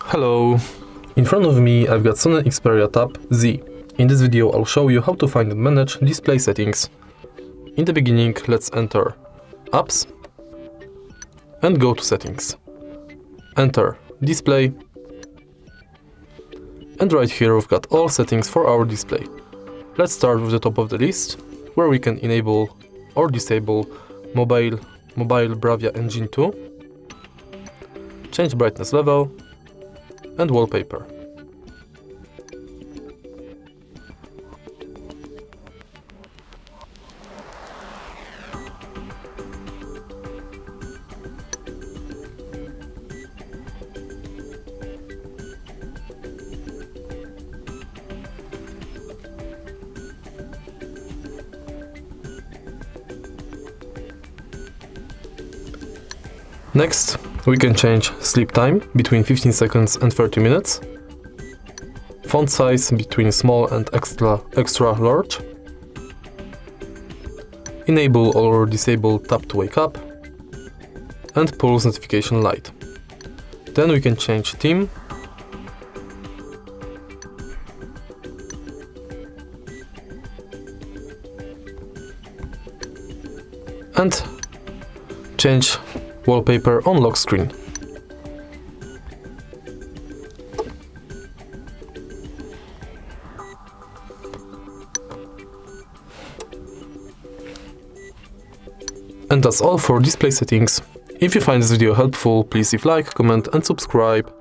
Hello! In front of me I've got Sony Xperia Tab Z. In this video I'll show you how to find and manage display settings. In the beginning let's enter Apps and go to Settings. Enter Display, and right here we've got all settings for our display. Let's start with the top of the list, where we can enable or disable mobile Bravia Engine 2, change brightness level, and wallpaper. Next, we can change sleep time between 15 seconds and 30 minutes, font size between small and extra large, enable or disable tap to wake up, and pulse notification light. Then we can change theme, and change wallpaper on lock screen. And that's all for display settings. If you find this video helpful, please leave like, comment and subscribe.